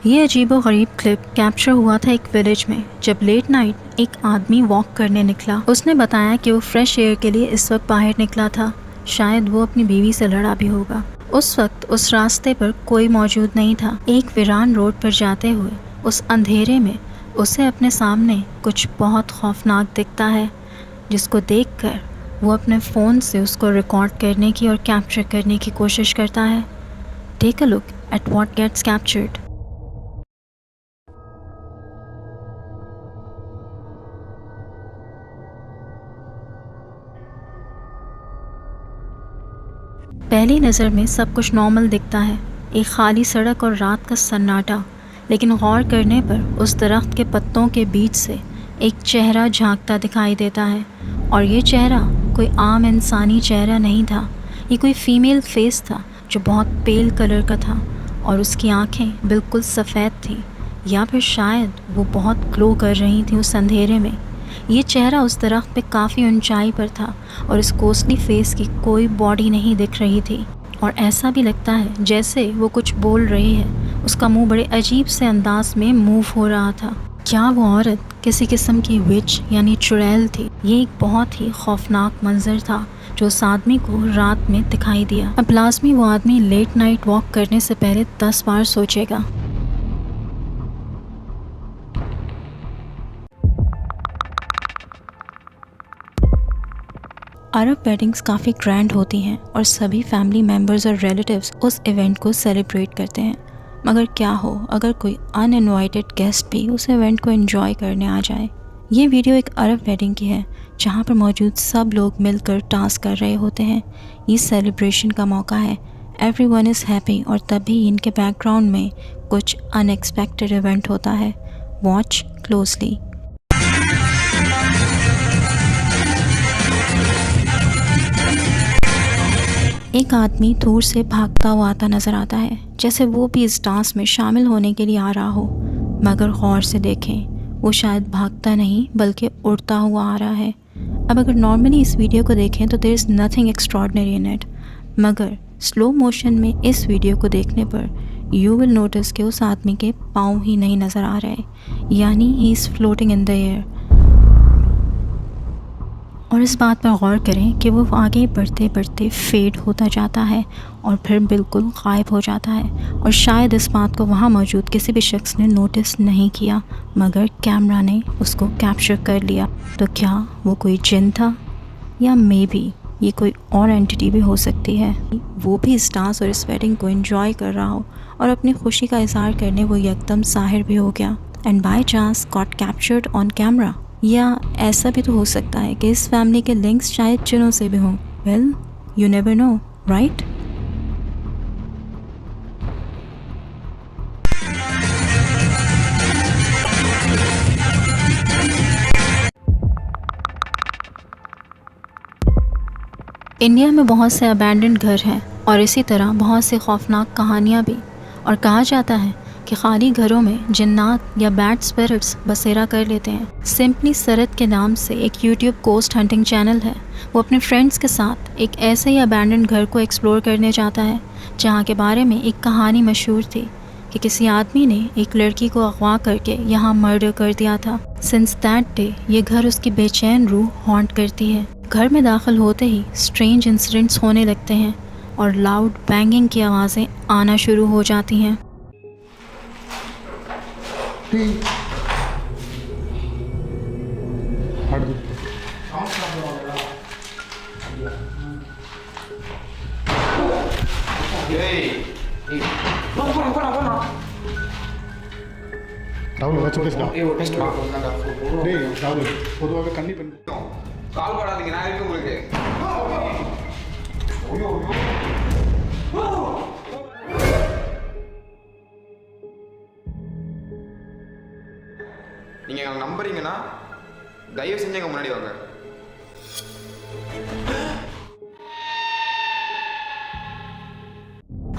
ये अजीबोगरीब clip capture हुआ था एक विलेज में, जब लेट नाइट एक आदमी वॉक करने निकला। उसने बताया कि वो फ्रेश एयर के लिए इस वक्त बाहर निकला था। शायद वो अपनी बीवी से लड़ा भी होगा। उस वक्त उस रास्ते पर कोई मौजूद नहीं था। एक वीरान रोड पर जाते हुए उस अंधेरे में उसे अपने सामने कुछ बहुत खौफनाक दिखता है, जिसको देखकर वो अपने फ़ोन से उसको रिकॉर्ड करने की और कैप्चर करने की कोशिश करता है। Take a look at what gets captured. पहली नज़र में सब कुछ नॉर्मल दिखता है, एक खाली सड़क और रात का सन्नाटा। लेकिन गौर करने पर उस दरख्त के पत्तों के बीच से एक चेहरा झांकता दिखाई देता है। और ये चेहरा कोई आम इंसानी चेहरा नहीं था। ये कोई फ़ीमेल फेस था जो बहुत पेल कलर का था और उसकी आंखें बिल्कुल सफ़ेद थी, या फिर शायद वो बहुत ग्लो कर रही थी उस अंधेरे में। ये चेहरा उस दरख्त पे काफ़ी ऊंचाई पर था और इस कोसली फेस की कोई बॉडी नहीं दिख रही थी। और ऐसा भी लगता है जैसे वो कुछ बोल रही है। उसका मुंह बड़े अजीब से अंदाज में मूव हो रहा था। क्या वो औरत किसी किस्म की विच यानी चुड़ैल थी? ये एक बहुत ही खौफनाक मंजर था जो उस आदमी को रात में दिखाई दिया। अब लाजमी वो आदमी लेट नाइट वॉक करने से पहले 10 बार सोचेगा। अरब वेडिंग्स काफ़ी ग्रैंड होती हैं और सभी फैमिली मेम्बर्स और रिलेटिव्स उस इवेंट को सेलिब्रेट करते हैं। मगर क्या हो अगर कोई अनइनवाइटेड गेस्ट भी उस इवेंट को एंजॉय करने आ जाए। ये वीडियो एक अरब वेडिंग की है जहाँ पर मौजूद सब लोग मिलकर डांस कर रहे होते हैं। ये सेलिब्रेशन का मौका है, एवरीवन इज़ हैप्पी, और तभी इनके बैकग्राउंड में कुछ अनएक्सपेक्टेड इवेंट होता है। Watch closely. एक आदमी दूर से भागता हुआ आता नज़र आता है, जैसे वो भी इस डांस में शामिल होने के लिए आ रहा हो। मगर गौर से देखें, वो शायद भागता नहीं बल्कि उड़ता हुआ आ रहा है। अब अगर नॉर्मली इस वीडियो को देखें तो there is nothing extraordinary in it, मगर स्लो मोशन में इस वीडियो को देखने पर यू विल नोटिस कि उस आदमी के पाँव ही नहीं नज़र आ रहे, यानी he is floating in the air. और इस बात पर गौर करें कि वो आगे बढ़ते बढ़ते फेड होता जाता है और फिर बिल्कुल गायब हो जाता है। और शायद इस बात को वहाँ मौजूद किसी भी शख्स ने नोटिस नहीं किया, मगर कैमरा ने उसको कैप्चर कर लिया। तो क्या वो कोई जिन था, या मे बी ये कोई और एंटिटी भी हो सकती है। वो भी इस डांस और इस वेडिंग को एंजॉय कर रहा हो और अपनी खुशी का इजहार करने वो एकदम ज़ाहिर भी हो गया and by chance got captured on camera. या ऐसा भी तो हो सकता है कि इस फैमिली के लिंक्स शायद जिनों से भी हों। Well, you never know, right? India में बहुत से अबैंडन्ड घर हैं और इसी तरह बहुत सी खौफनाक कहानियाँ भी। और कहा जाता है कि खाली घरों में जिन्नात या बैड स्पिरिट्स बसेरा कर लेते हैं। सिंपली सरत के नाम से एक यूट्यूब कोस्ट हंटिंग चैनल है। वो अपने फ्रेंड्स के साथ एक ऐसे ही अबैंडन्ड घर को एक्सप्लोर करने जाता है जहाँ के बारे में एक कहानी मशहूर थी कि किसी आदमी ने एक लड़की को अगवा करके यहाँ मर्डर कर दिया था। सिंस दैट डे ये घर उसकी बेचैन रूह हॉन्ट करती है। घर में दाखिल होते ही स्ट्रेंज इंसिडेंट्स होने लगते हैं और लाउड बैंगिंग की आवाज़ें आना शुरू हो जाती हैं। ராகுல் வச்சு பேசுடா. ஏய் டெஸ்ட் பா. டேய் ராகுல் பொதுவாக கண்ணி பெண் கால் போடாதீங்க, நான் இருக்கு உங்களுக்கு. நீங்கள் எங்களை நம்புறீங்கன்னா தயவு செஞ்சு எங்கள் முன்னாடி வாங்க.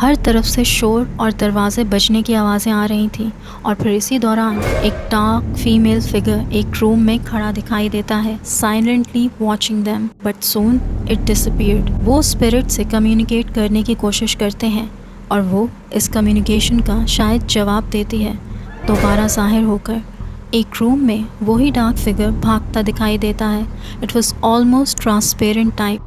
हर तरफ से शोर और दरवाजे बजने की आवाज़ें आ रही थीं और फिर इसी दौरान एक डार्क फीमेल फिगर एक रूम में खड़ा दिखाई देता है, silently watching them, but soon it disappeared. वो स्पिरिट से कम्युनिकेट करने की कोशिश करते हैं और वो इस कम्युनिकेशन का शायद जवाब देती है। दोबारा ज़ाहिर होकर एक रूम में वही डार्क फिगर भागता दिखाई देता है। It was almost transparent type.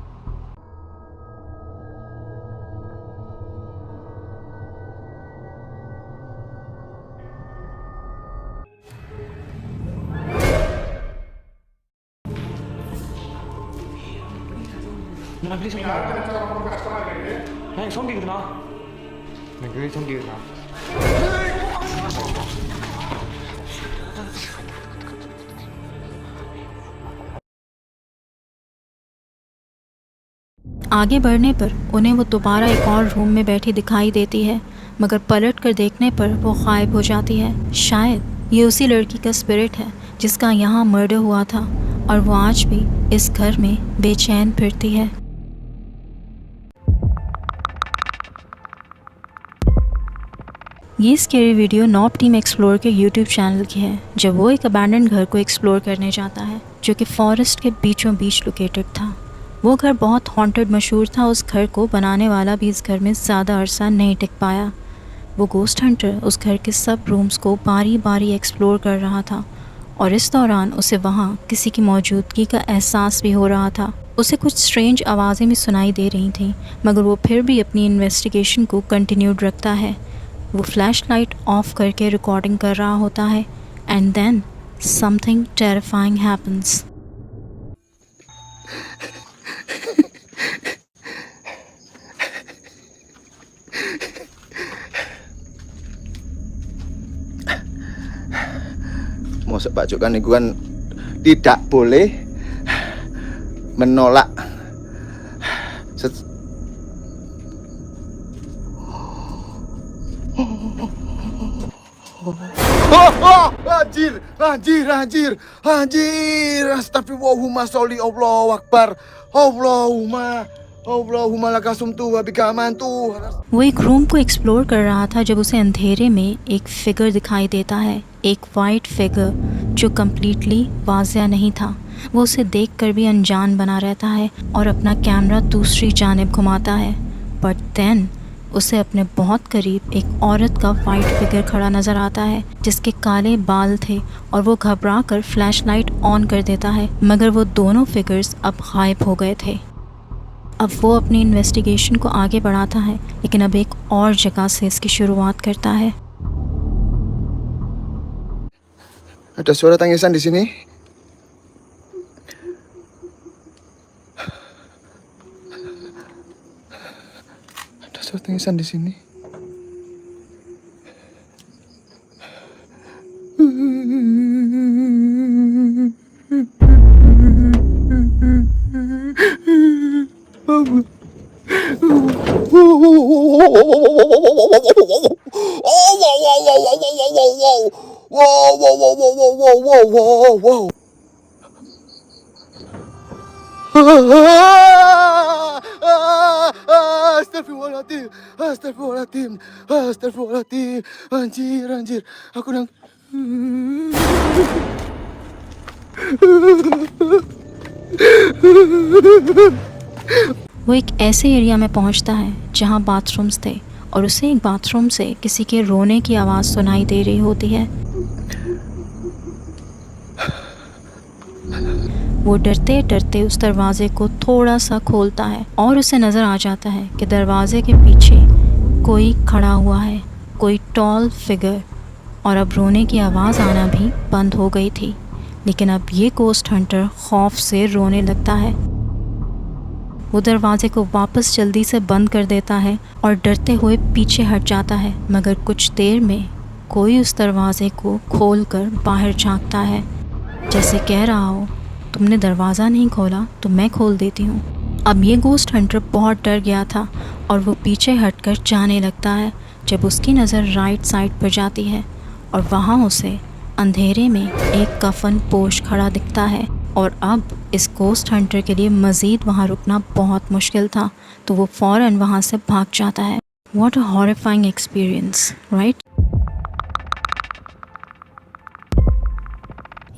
நான் ப்ளீஸ் எனக்கு சவுண்ட் கேட்குதுண்ணா. எனக்கு சொல்லிடுண்ணா. आगे बढ़ने पर उन्हें वो दोबारा एक और रूम में बैठी दिखाई देती है, मगर पलट कर देखने पर वो गायब हो जाती है। शायद ये उसी लड़की का स्पिरिट है जिसका यहाँ मर्डर हुआ था और वो आज भी इस घर में बेचैन फिरती है। ये scary video knob team explore के यूट्यूब चैनल की है, जब वो एक अबैंडन घर को एक्सप्लोर करने जाता है जो कि फॉरेस्ट के बीचों बीच लोकेटेड था। वो घर बहुत हॉन्टेड मशहूर था। उस घर को बनाने वाला भी इस घर में ज़्यादा अरसा नहीं टिक पाया। वो गोस्ट हंटर उस घर के सब रूम्स को बारी बारी एक्सप्लोर कर रहा था और इस दौरान उसे वहाँ किसी की मौजूदगी का एहसास भी हो रहा था। उसे कुछ स्ट्रेंज आवाज़ें भी सुनाई दे रही थीं, मगर वो फिर भी अपनी इन्वेस्टिगेशन को कंटिन्यूड रखता है। वो फ्लैश लाइट ऑफ करके रिकॉर्डिंग कर रहा होता है and then something terrifying happens. Masuk pasukan itu kan tidak boleh menolak anjir astagfirullahaladzim sholli Allahu akbar Allahumma lakasum tu wa bika amantu। वो एक रूम को एक्सप्लोर कर रहा था जब उसे अंधेरे में एक फिगर दिखाई देता है, एक वाइट फिगर जो कम्प्लीटली वाज़िया नहीं था। वो उसे देखकर भी अनजान बना रहता है और अपना कैमरा दूसरी जानिब घुमाता है, बट देन उसे अपने बहुत करीब एक औरत का वाइट फिगर खड़ा नज़र आता है जिसके काले बाल थे और वो घबरा कर फ्लैश लाइट ऑन कर देता है, मगर वो दोनों फिगर्स अब गायब हो गए थे। अब वो अपनी इन्वेस्टिगेशन को आगे बढ़ाता है, लेकिन अब एक और जगह से इसकी शुरुआत करता है। Ada suara tangisan di sini. Ada suara tangisan di sini. Wow. Astagfirullahaladzim. Anjir. Aku nang. वो एक ऐसे एरिया में पहुंचता है जहां बाथरूम्स थे और उसे एक बाथरूम से किसी के रोने की आवाज़ सुनाई दे रही होती है। वो डरते डरते उस दरवाज़े को थोड़ा सा खोलता है और उसे नज़र आ जाता है कि दरवाज़े के पीछे कोई खड़ा हुआ है, कोई टॉल फिगर, और अब रोने की आवाज़ आना भी बंद हो गई थी। लेकिन अब ये गोस्ट हंटर खौफ से रोने लगता है। वो दरवाज़े को वापस जल्दी से बंद कर देता है और डरते हुए पीछे हट जाता है, मगर कुछ देर में कोई उस दरवाज़े को खोलकर बाहर झांकता है, जैसे कह रहा हो तुमने दरवाज़ा नहीं खोला तो मैं खोल देती हूँ। अब ये गोस्ट हंटर बहुत डर गया था और वो पीछे हटकर जाने लगता है, जब उसकी नज़र राइट साइड पर जाती है और वहाँ उसे अंधेरे में एक कफन पोश खड़ा दिखता है और अब इस गोस्ट हंटर के लिए मज़ीद वहाँ रुकना बहुत मुश्किल था, तो वो फ़ौरन वहाँ से भाग जाता है। What a horrifying experience, right?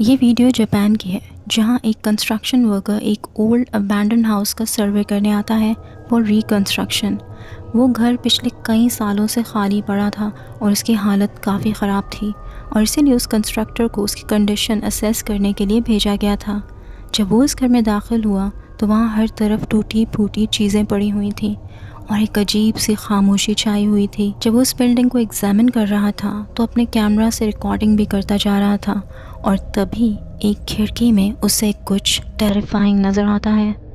ये वीडियो जापान की है, जहाँ एक कंस्ट्रक्शन वर्कर एक ओल्ड अबैंडन हाउस का सर्वे करने आता है फॉर रिकंस्ट्रक्शन। वो घर पिछले कई सालों से खाली पड़ा था और उसकी हालत काफ़ी ख़राब थी और इसीलिए उस कंस्ट्रक्टर को उसकी कंडीशन असेस करने के लिए भेजा गया था। जब वो इस घर में दाखिल हुआ तो वहाँ हर तरफ टूटी फूटी चीज़ें पड़ी हुई थीं और एक अजीब सी खामोशी छाई हुई थी। जब वो उस बिल्डिंग को एग्जामिन कर रहा था तो अपने कैमरा से रिकॉर्डिंग भी करता जा रहा था और तभी एक खिड़की में उसे कुछ टेरिफाइंग नज़र आता है।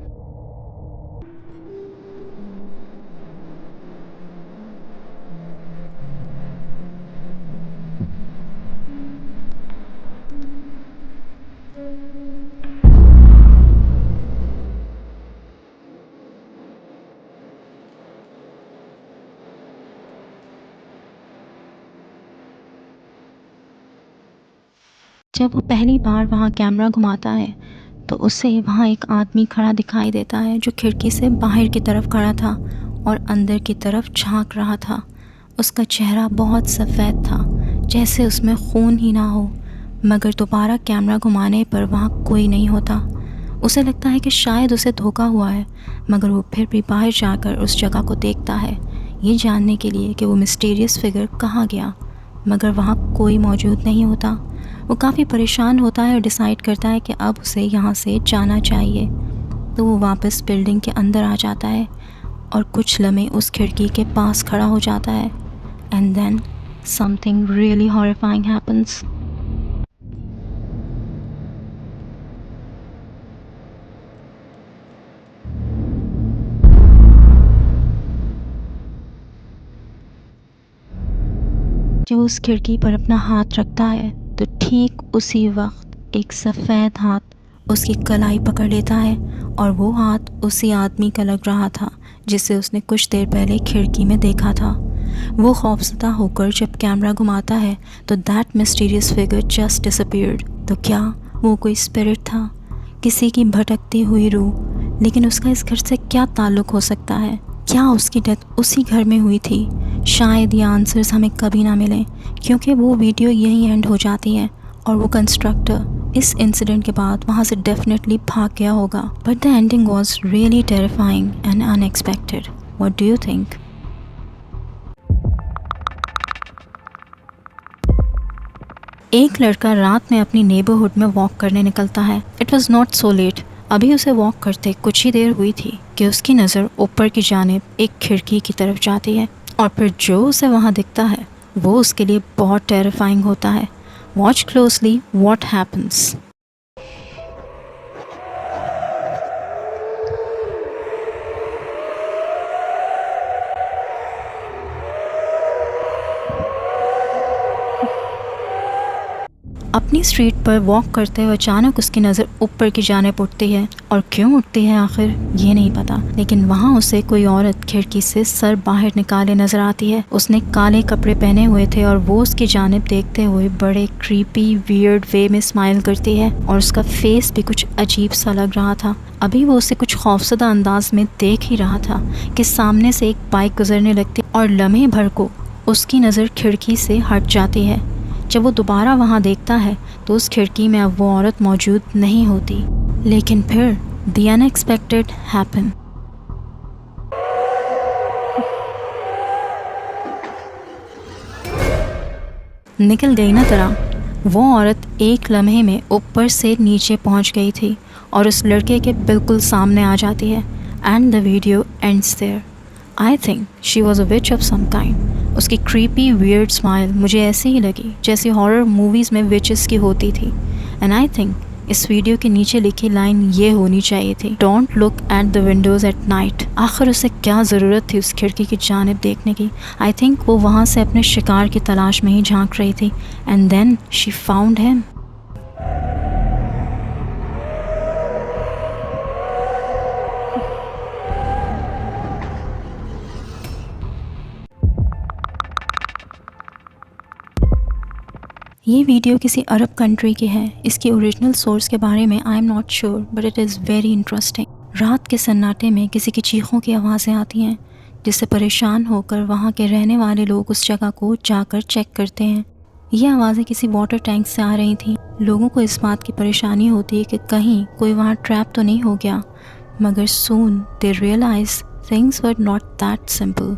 जब वो पहली बार वहाँ कैमरा घुमाता है तो उसे वहाँ एक आदमी खड़ा दिखाई देता है जो खिड़की से बाहर की तरफ खड़ा था और अंदर की तरफ झांक रहा था। उसका चेहरा बहुत सफ़ेद था, जैसे उसमें खून ही ना हो, मगर दोबारा कैमरा घुमाने पर वहाँ कोई नहीं होता। उसे लगता है कि शायद उसे धोखा हुआ है, मगर वो फिर भी बाहर जाकर उस जगह को देखता है, ये जानने के लिए कि वो मिस्टीरियस फिगर कहाँ गया, मगर वहाँ कोई मौजूद नहीं होता। वो काफ़ी परेशान होता है और डिसाइड करता है कि अब उसे यहाँ से जाना चाहिए। तो वो वापस बिल्डिंग के अंदर आ जाता है और कुछ लम्हे उस खिड़की के पास खड़ा हो जाता है। And then something really horrifying happens. जब उस खिड़की पर अपना हाथ रखता है तो ठीक उसी वक्त एक सफ़ेद हाथ उसकी कलाई पकड़ लेता है और वो हाथ उसी आदमी का लग रहा था जिसे उसने कुछ देर पहले खिड़की में देखा था। वो खौफज़दा होकर जब कैमरा घुमाता है तो that mysterious figure just disappeared. तो क्या वो कोई स्पिरिट था, किसी की भटकती हुई रूह? लेकिन उसका इस घर से क्या ताल्लुक़ हो सकता है? क्या उसकी डेथ उसी घर में हुई थी? शायद ये आंसर्स हमें कभी ना मिलें, क्योंकि वो वीडियो यहीं एंड हो जाती है और वो कंस्ट्रक्टर इस इंसिडेंट के बाद वहाँ से डेफिनेटली भाग गया होगा। But the ending was really terrifying and unexpected. What do you think? एक लड़का रात में अपनी नेबरहुड में वॉक करने निकलता है। It was not so let. अभी उसे वॉक करते कुछ ही देर हुई थी कि उसकी नज़र ऊपर की जानिब एक खिड़की की तरफ जाती है और फिर जो उसे वहाँ दिखता है वो उसके लिए बहुत टेरिफाइंग होता है। Watch closely what happens. अपनी स्ट्रीट पर वॉक करते हुए अचानक उसकी नज़र ऊपर की जानिब उठती है, और क्यों उठती है आखिर ये नहीं पता, लेकिन वहाँ उसे कोई औरत खिड़की से सर बाहर निकाले नज़र आती है। उसने काले कपड़े पहने हुए थे और वो उसकी जानिब देखते हुए बड़े क्रीपी वियर्ड वे में स्माइल करती है और उसका फेस भी कुछ अजीब सा लग रहा था। अभी वो उसे कुछ खौफसदा अंदाज में देख ही रहा था कि सामने से एक बाइक गुजरने लगती और लम्हे भर को उसकी नज़र खिड़की से हट जाती है। जब वो दोबारा वहाँ देखता है तो उस खिड़की में अब वो औरत मौजूद नहीं होती। लेकिन फिर द अनएक्सपेक्टेड हैपन। निकल गई ना तरह। वो औरत एक लम्हे में ऊपर से नीचे पहुँच गई थी और उस लड़के के बिल्कुल सामने आ जाती है। And the video ends there. I think she was a witch of some kind. उसकी क्रीपी वियर्ड स्माइल मुझे ऐसी ही लगी जैसी हॉरर मूवीज़ में विचेस की होती थी। एंड आई थिंक इस वीडियो के नीचे लिखी लाइन ये होनी चाहिए थी, don't look at the Windows at night. आखिर उसे क्या ज़रूरत थी उस खिड़की की जानिब देखने की? आई थिंक वो वहाँ से अपने शिकार की तलाश में ही झांक रही थी। And then she found him. ये वीडियो किसी अरब कंट्री की है। इसकी ओरिजिनल सोर्स के बारे में I am not sure, but it is very interesting. रात के सन्नाटे में किसी की चीखों की आवाज़ें आती हैं, जिससे परेशान होकर वहाँ के रहने वाले लोग उस जगह को जाकर चेक करते हैं। ये आवाज़ें किसी वाटर टैंक से आ रही थीं। लोगों को इस बात की परेशानी होती है कि कहीं कोई वहाँ ट्रैप तो नहीं हो गया, मगर soon they realise things were not that simple.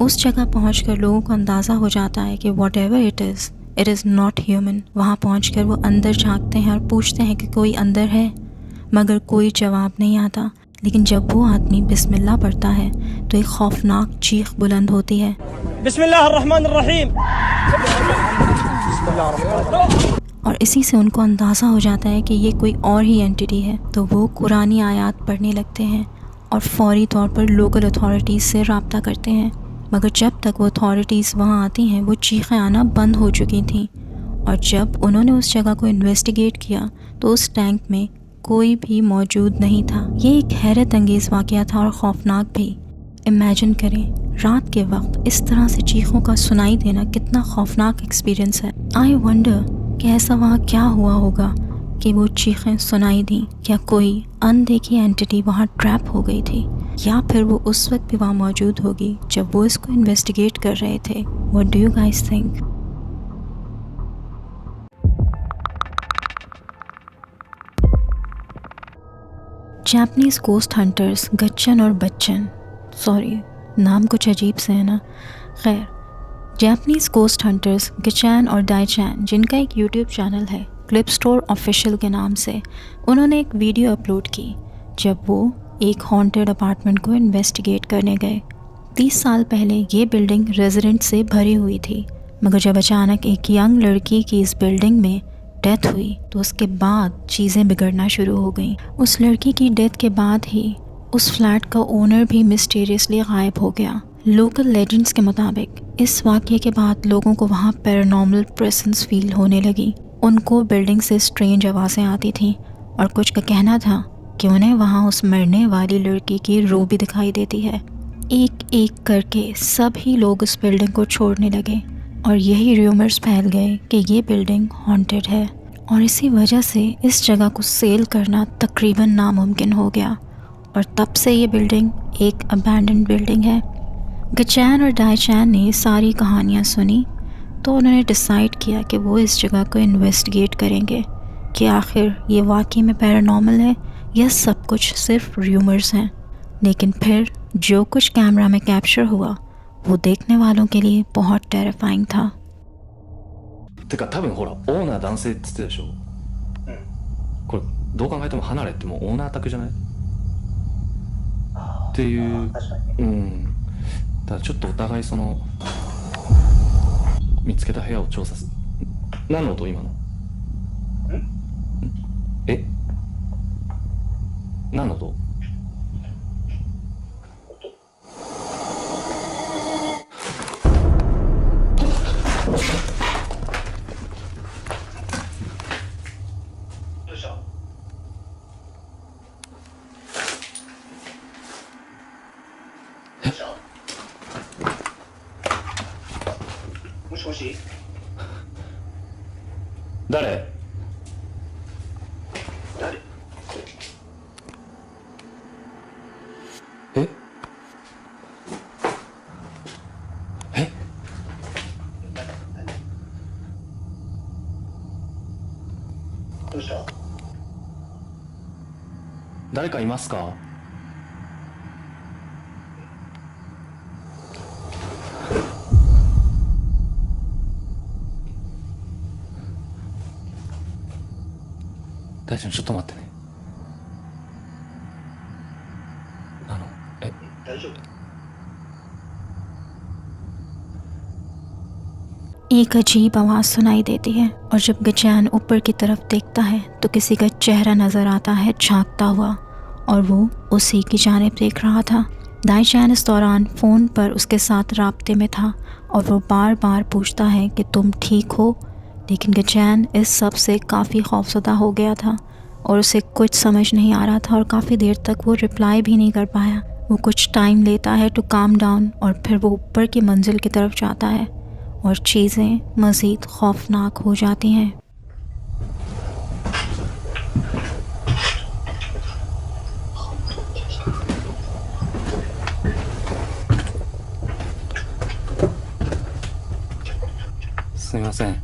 उस जगह पहुंचकर लोगों को अंदाज़ा हो जाता है कि what ever it is not human. वहाँ पहुंचकर वो अंदर झांकते हैं और पूछते हैं कि कोई अंदर है, मगर कोई जवाब नहीं आता। लेकिन जब वो आदमी बिस्मिल्लाह पढ़ता है तो एक खौफनाक चीख बुलंद होती है। बिस्मिल्लाह अर्रहमान अर्रहीम। और इसी से उनको अंदाज़ा हो जाता है कि ये कोई और ही एंटिटी है। तो वो कुरानी आयात पढ़ने लगते हैं और फौरी तौर पर लोकल अथॉरिटीज़ से रब्ता करते हैं। मगर जब तक वो अथॉरिटीज़ वहाँ आती हैं वो चीखें आना बंद हो चुकी थीं। और जब उन्होंने उस जगह को इन्वेस्टिगेट किया तो उस टैंक में कोई भी मौजूद नहीं था। ये एक हैरत अंगेज़ वाक़या था और ख़ौफनाक भी। इमेजिन करें, रात के वक्त इस तरह से चीखों का सुनाई देना कितना ख़ौफनाक एक्सपीरियंस है। आई वंडर कि ऐसा वहाँ क्या हुआ होगा कि वो चीखें सुनाई दी। क्या कोई अनदेखी एंटिटी वहाँ ट्रैप हो गई थी, या फिर वो उस वक्त भी वहाँ मौजूद होगी जब वो इसको इन्वेस्टिगेट कर रहे थे। What do you guys think? Japanese ghost hunters गच्चन और बच्चन, सॉरी नाम कुछ अजीब से है ना। खैर, जापानीज़ गोस्ट हंटर्स गचैन और डाइचैन, जिनका एक यूट्यूब चैनल है क्लिप स्टोर ऑफिशियल के नाम से, उन्होंने एक वीडियो अपलोड की जब वो एक हॉन्टेड अपार्टमेंट को इन्वेस्टिगेट करने गए। 30 साल पहले ये बिल्डिंग रेजिडेंट से भरी हुई थी, मगर जब अचानक एक यंग लड़की की इस बिल्डिंग में डेथ हुई तो उसके बाद चीज़ें बिगड़ना शुरू हो गईं। उस लड़की की डेथ के बाद ही उस फ्लैट का ओनर भी मिस्टीरियसली गायब हो गया। लोकल लेजेंड्स के मुताबिक इस वाक़ये के बाद लोगों को वहाँ पैरानॉर्मल प्रेजेंस फील होने लगी। उनको बिल्डिंग से स्ट्रेंज आवाज़ें आती थीं और कुछ का कहना था कि उन्हें वहाँ उस मरने वाली लड़की की रूह भी दिखाई देती है। एक एक करके सभी लोग उस बिल्डिंग को छोड़ने लगे और यही र्यूमर्स फैल गए कि ये बिल्डिंग हॉन्टेड है। और इसी वजह से इस जगह को सेल करना तकरीबन नामुमकिन हो गया और तब से ये बिल्डिंग एक अबैंडन्ड बिल्डिंग है। गचैन और डाइचैन ने सारी कहानियाँ सुनी तो उन्होंने डिसाइड किया कि वो इस जगह को इन्वेस्टिगेट करेंगे कि आखिर ये वाकई में पैरानॉर्मल है या सब कुछ सिर्फ र्यूमर्स हैं। लेकिन फिर जो कुछ कैमरा में कैप्चर हुआ वो देखने वालों के लिए बहुत टेरिफाइंग था। てか多分ほらオーナー男性って言ってたでしょ、これどう考えても離れってもうオーナー宅じゃないっていう、だからちょっとお互いその見つけた部屋を調査する。何の音今の？え？何の音？もしもし。誰？誰？え？え？どうした？誰かいますか？大ちゃんちょっと待ってね。大丈夫 एक अजीब आवाज़ सुनाई देती है और जब गचैन ऊपर की तरफ देखता है तो किसी का चेहरा नज़र आता है झांकता हुआ, और वो उसी की जानिब देख रहा था। दाईचैन इस दौरान फ़ोन पर उसके साथ राब्ते में था और वो बार बार पूछता है कि तुम ठीक हो, लेकिन गचैन इस सब से काफ़ी खौफज़दा हो गया था और उसे कुछ समझ नहीं आ रहा था और काफ़ी देर तक वो रिप्लाई भी नहीं कर पाया। वो कुछ टाइम लेता है टू काम डाउन और फिर वो ऊपर की मंजिल की तरफ जाता है और चीज़ें मज़ीद खौफनाक हो जाती हैं।すみません。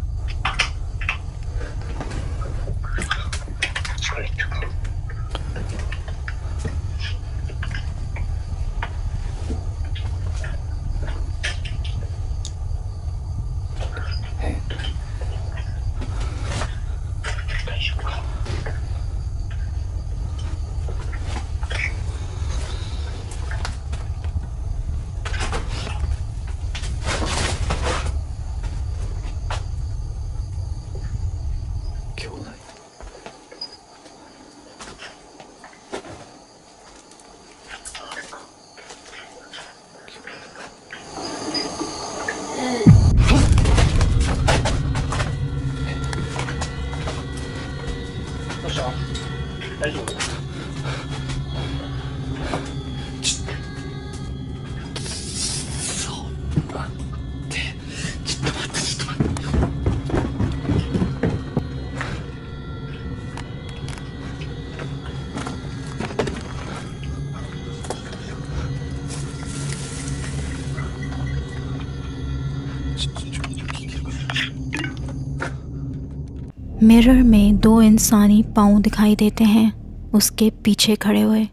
どうした大丈夫 मिरर में दो इंसानी पाँव दिखाई देते हैं उसके पीछे खड़े हुए,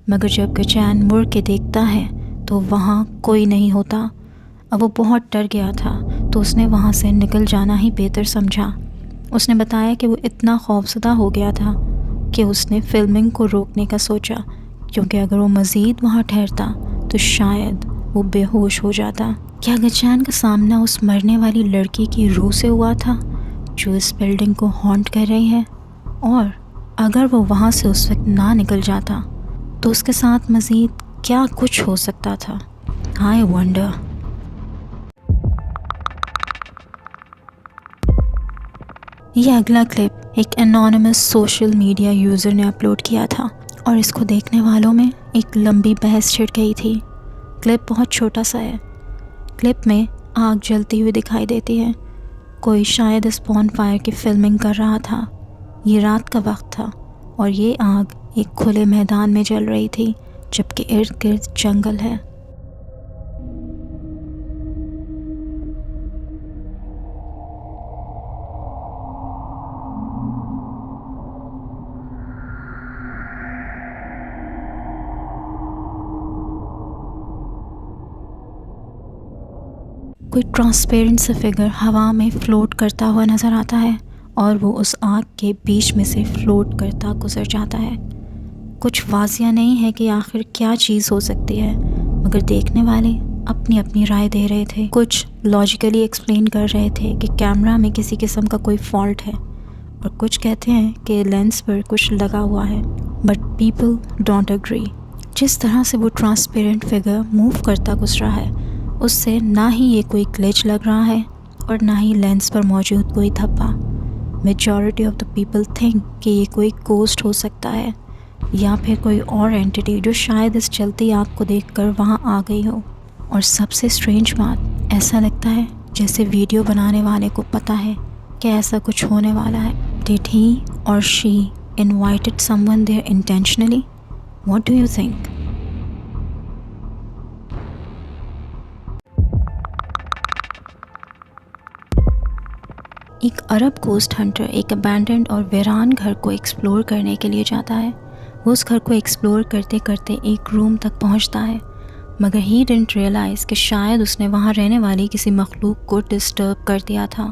मगर जब गचैन मुड़ के देखता है तो वहाँ कोई नहीं होता। अब वो बहुत डर गया था तो उसने वहाँ से निकल जाना ही बेहतर समझा। उसने बताया कि वो इतना खौफज़दा हो गया था कि उसने फिल्मिंग को रोकने का सोचा, क्योंकि अगर वो मज़ीद वहाँ ठहरता तो शायद वो बेहोश हो जाता। क्या गचैन का सामना उस मरने वाली लड़की की रूह से हुआ था जो इस बिल्डिंग को हॉन्ट कर रही है? और अगर वो वहाँ से उस वक्त ना निकल जाता तो उसके साथ मज़ीद क्या कुछ हो सकता था? I wonder. ये अगला क्लिप एक एनोनिमस सोशल मीडिया यूज़र ने अपलोड किया था और इसको देखने वालों में एक लंबी बहस छिड़ गई थी। क्लिप बहुत छोटा सा है। क्लिप में आग जलती हुई दिखाई देती है। कोई शायद इस बॉनफायर की फिल्मिंग कर रहा था। ये रात का वक्त था और ये आग एक खुले मैदान में जल रही थी, जबकि इर्द गिर्द जंगल है। कोई ट्रांसपेरेंट सा फिगर हवा में फ़्लोट करता हुआ नज़र आता है और वो उस आग के बीच में से फ़्लोट करता गुजर जाता है। कुछ वाज़िया नहीं है कि आखिर क्या चीज़ हो सकती है, मगर देखने वाले अपनी अपनी राय दे रहे थे। कुछ लॉजिकली एक्सप्लेन कर रहे थे कि कैमरा में किसी किस्म का कोई फॉल्ट है, और कुछ कहते हैं कि लेंस पर कुछ लगा हुआ है। But people don't agree. जिस तरह से वो ट्रांसपेरेंट फिगर मूव करता गुजरा है उससे ना ही ये कोई ग्लिच लग रहा है और ना ही लेंस पर मौजूद कोई धब्बा। Majority of the people think कि ये कोई गोस्ट हो सकता है या फिर कोई और एंटिटी जो शायद इस जलती आग को देखकर वहाँ आ गई हो। और सबसे स्ट्रेंज बात, ऐसा लगता है जैसे वीडियो बनाने वाले को पता है कि ऐसा कुछ होने वाला है। डिड ही और she invited someone there intentionally? What do you think? एक अरब कोस्ट हंटर एक अबैंडन्ड और वीरान घर को एक्सप्लोर करने के लिए जाता है। वो उस घर को एक्सप्लोर करते करते एक रूम तक पहुंचता है, मगर ही डिडंट रियलाइज़ कि शायद उसने वहां रहने वाली किसी मखलूक को डिस्टर्ब कर दिया था।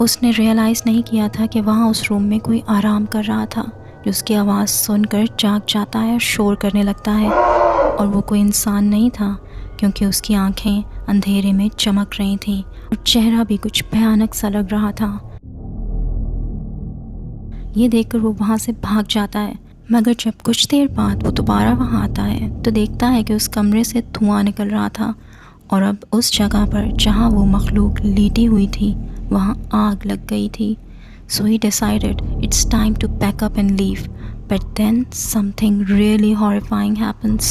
उसने रियलाइज़ नहीं किया था कि वहाँ उस रूम में कोई आराम कर रहा था, जो उसकी आवाज़ सुनकर जाग जाता है और शोर करने लगता है। और वो कोई इंसान नहीं था, क्योंकि उसकी आंखें अंधेरे में चमक रही थीं और चेहरा भी कुछ भयानक सा लग रहा था। ये देखकर वो वहाँ से भाग जाता है, मगर जब कुछ देर बाद वो दोबारा वहाँ आता है तो देखता है कि उस कमरे से धुआं निकल रहा था और अब उस जगह पर जहाँ वो मखलूक लेटी हुई थी वहाँ आग लग गई थी। So he decided it's time to pack up and leave, but then something really horrifying happens.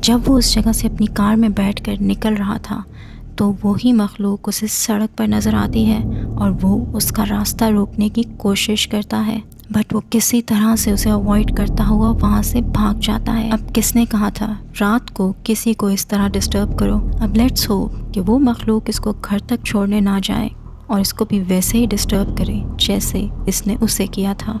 जब वो उस जगह से अपनी कार में बैठकर निकल रहा था तो वही मखलूक उसे सड़क पर नज़र आती है और वो उसका रास्ता रोकने की कोशिश करता है, बट वो किसी तरह से उसे अवॉइड करता हुआ वहाँ से भाग जाता है। अब किसने कहा था रात को किसी को इस तरह डिस्टर्ब करो। अब लेट्स होप कि वो मखलूक इसको घर तक छोड़ने ना जाए और इसको भी वैसे ही डिस्टर्ब करे जैसे इसने उसे किया था।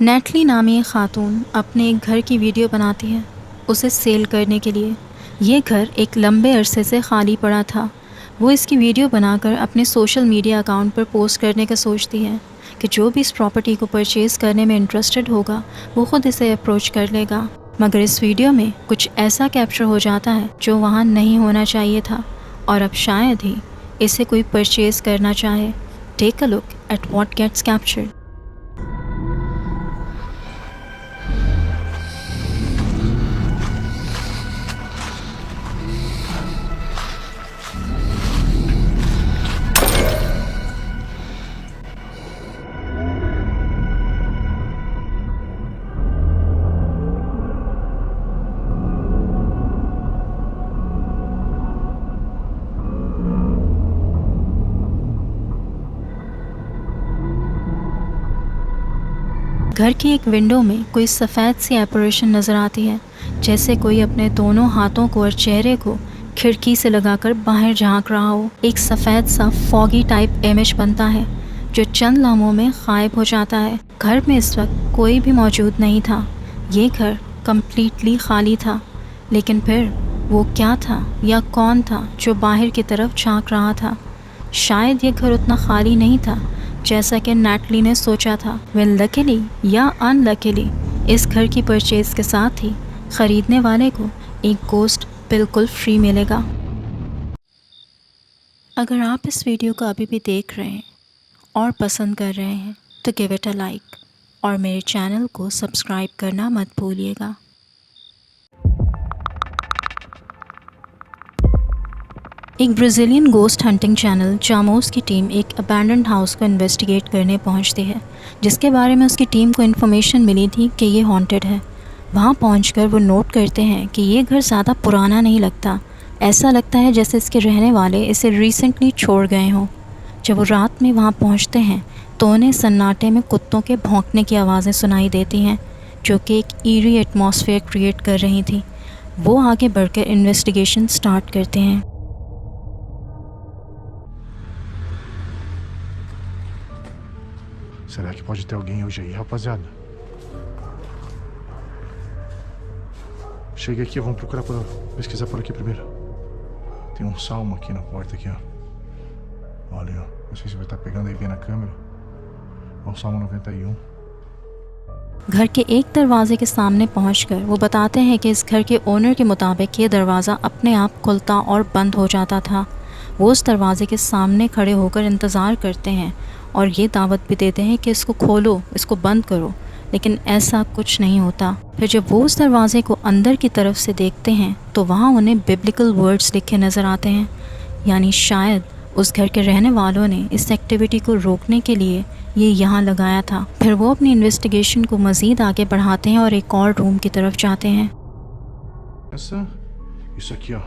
नेटली नामी एक ख़ातून अपने एक घर की वीडियो बनाती है उसे सेल करने के लिए। ये घर एक लंबे अरसे से खाली पड़ा था। वो इसकी वीडियो बनाकर अपने सोशल मीडिया अकाउंट पर पोस्ट करने का सोचती है कि जो भी इस प्रॉपर्टी को परचेज़ करने में इंटरेस्टेड होगा वो ख़ुद इसे अप्रोच कर लेगा। मगर इस वीडियो में कुछ ऐसा कैप्चर हो जाता है जो वहाँ नहीं होना चाहिए था और अब शायद ही इसे कोई परचेज़ करना चाहे। Take a look at what gets captured. घर की एक विंडो में कोई सफ़ेद सी एपरेशन नज़र आती है, जैसे कोई अपने दोनों हाथों को और चेहरे को खिड़की से लगाकर बाहर झांक रहा हो। एक सफ़ेद सा फॉगी टाइप इमेज बनता है जो चंद लम्हों में गायब हो जाता है। घर में इस वक्त कोई भी मौजूद नहीं था। ये घर कम्प्लीटली खाली था, लेकिन फिर वो क्या था या कौन था जो बाहर की तरफ झांक रहा था? शायद ये घर उतना खाली नहीं था जैसा कि नेटली ने सोचा था। वेल लकीली या अनलकीली इस घर की परचेज़ के साथ ही ख़रीदने वाले को एक गोस्ट बिल्कुल फ्री मिलेगा। अगर आप इस वीडियो को अभी भी देख रहे हैं और पसंद कर रहे हैं तो गिव इट अ लाइक और मेरे चैनल को सब्सक्राइब करना मत भूलिएगा। एक ब्राज़ीलियन गोस्ट हंटिंग चैनल जामोस की टीम एक अबैंडन्ड हाउस को इन्वेस्टिगेट करने पहुंचती है, जिसके बारे में उसकी टीम को इन्फॉर्मेशन मिली थी कि ये हॉन्टेड है। वहां पहुंचकर वो नोट करते हैं कि ये घर ज़्यादा पुराना नहीं लगता। ऐसा लगता है जैसे इसके रहने वाले इसे रिसेंटली छोड़ गए हों। जब वो रात में वहां पहुंचते हैं तो उन्हें सन्नाटे में कुत्तों के भौंकने की आवाज़ें सुनाई देती हैं, जो कि एक ईरी एटमॉस्फेयर क्रिएट कर रही थी। वो आगे बढ़कर इन्वेस्टिगेशन स्टार्ट करते हैं। Será que pode ter alguém hoje aí, rapaziada? Chega aqui, vamos procurar pesquisar por aqui primeiro. Tem um salmo aqui na porta aqui, ó. Olha, ó. Não sei se vai estar pegando aí bem na câmera. Ó, o Salmo 91. घर के एक दरवाजे के सामने पहुंचकर वो बताते हैं कि इस घर के ओनर के मुताबिक ये दरवाज़ा अपने आप खुलता और बंद हो जाता था। वो उस दरवाजे के सामने खड़े होकर इंतज़ार करते हैं और ये दावत भी देते हैं कि इसको खोलो, इसको बंद करो, लेकिन ऐसा कुछ नहीं होता। फिर जब वो उस दरवाजे को अंदर की तरफ से देखते हैं तो वहाँ उन्हें बिब्लिकल वर्ड्स लिखे नज़र आते हैं, यानी शायद उस घर के रहने वालों ने इस एक्टिविटी को रोकने के लिए ये यहाँ लगाया था। फिर वो अपनी इन्वेस्टिगेशन को मज़ीद आगे बढ़ाते हैं और एक और रूम की तरफ जाते हैं। Isso aqui, ó.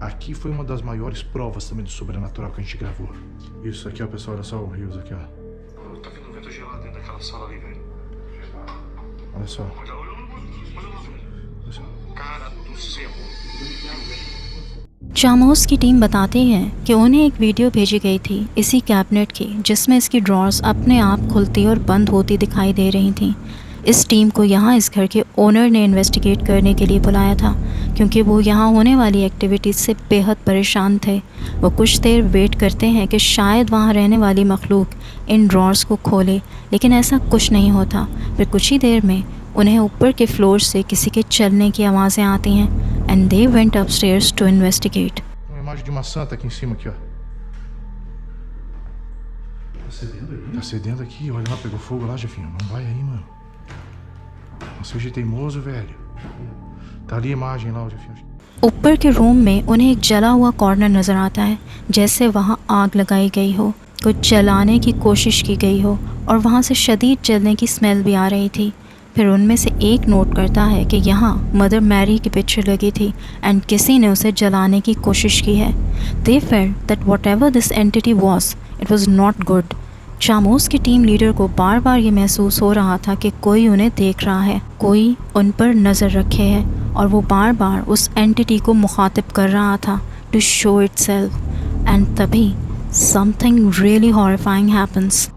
Aqui foi uma das maiores provas também do sobrenatural que a gente gravou. Isso aqui, ó, pessoal, olha só o rios aqui, ó. Tá vindo um vento gelado dentro daquela sala ali, velho. Olha só. Olha só. Cara do céu. चामोस की team बताती है कि उन्हें एक video भेजी गई थी इसी कैबिनेट की, जिसमें इसकी ड्रॉर्स अपने आप खुलती और बंद होती दिखाई दे रही थीं। इस टीम को यहाँ इस घर के ओनर ने इन्वेस्टिगेट करने के लिए बुलाया था, क्योंकि वो यहाँ होने वाली एक्टिविटीज़ से बेहद परेशान थे। वो कुछ देर वेट करते हैं कि शायद वहाँ रहने वाली मखलूक इन ड्रॉर्स को खोले, लेकिन ऐसा कुछ नहीं होता। फिर कुछ ही देर में उन्हें ऊपर के फ्लोर से किसी के चलने की आवाज़ें आती हैं and they went upstairs to investigate. Uma imagem de uma santa aqui em cima, aqui, ó. Tá cedendo aqui, olha lá, pegou fogo lá, Jefinho. Não vai aí, mano. Nossa, hoje é teimoso, velho. Tá ali a imagem lá, Jefinho. ऊपर के room में उन्हें एक जला हुआ corner नज़र आता है, जैसे वहाँ आग लगाई गई हो, कुछ जलाने की कोशिश की गई हो और वहाँ से शदीद जलने की स्मेल भी आ रही थी। फिर उनमें से एक नोट करता है कि यहाँ मदर मैरी की पिक्चर लगी थी एंड किसी ने उसे जलाने की कोशिश की है। They felt that whatever this entity was, it was not good. चामोस की टीम लीडर को बार बार ये महसूस हो रहा था कि कोई उन्हें देख रहा है, कोई उन पर नज़र रखे है, और वो बार बार उस एंटिटी को मुखातिब कर रहा था टू शो इटसेल्फ। एंड तभी something really horrifying happens.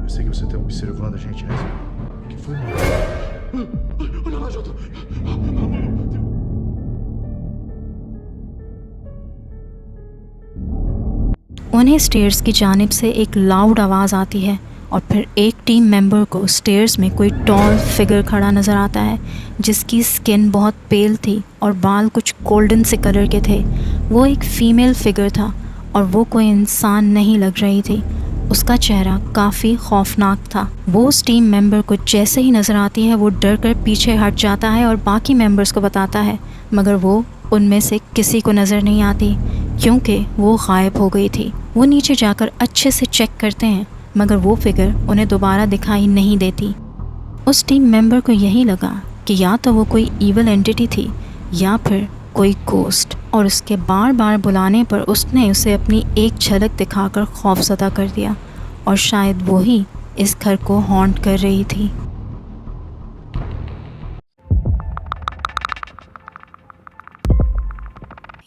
Eu sei que você tá observando a gente, né? O que foi, mano? Olha lá, Jota. उन्हें स्टेयर्स की जानिब से एक लाउड आवाज़ आती है और फिर एक टीम मेंबर को स्टेयर्स में कोई टॉल फिगर खड़ा नज़र आता है, जिसकी स्किन बहुत पेल थी और बाल कुछ गोल्डन से कलर के थे। वो एक फ़ीमेल फिगर था और वो कोई इंसान नहीं लग रही थी। उसका चेहरा काफ़ी खौफनाक था। वो उस टीम मेंबर को जैसे ही नज़र आती है वो डर कर पीछे हट जाता है और बाकी मेंबर्स को बताता है, मगर वो उनमें से किसी को नज़र नहीं आती क्योंकि वो गायब हो गई थी। वो नीचे जाकर अच्छे से चेक करते हैं, मगर वो फिगर उन्हें दोबारा दिखाई नहीं देती। उस टीम मेंबर को यही लगा कि या तो वो कोई ईवल एंटिटी थी या फिर कोई गोस्ट, और उसके बार बार बुलाने पर उसने उसे अपनी एक झलक दिखाकर खौफज़दा कर दिया, और शायद वो ही इस घर को हॉन्ट कर रही थी।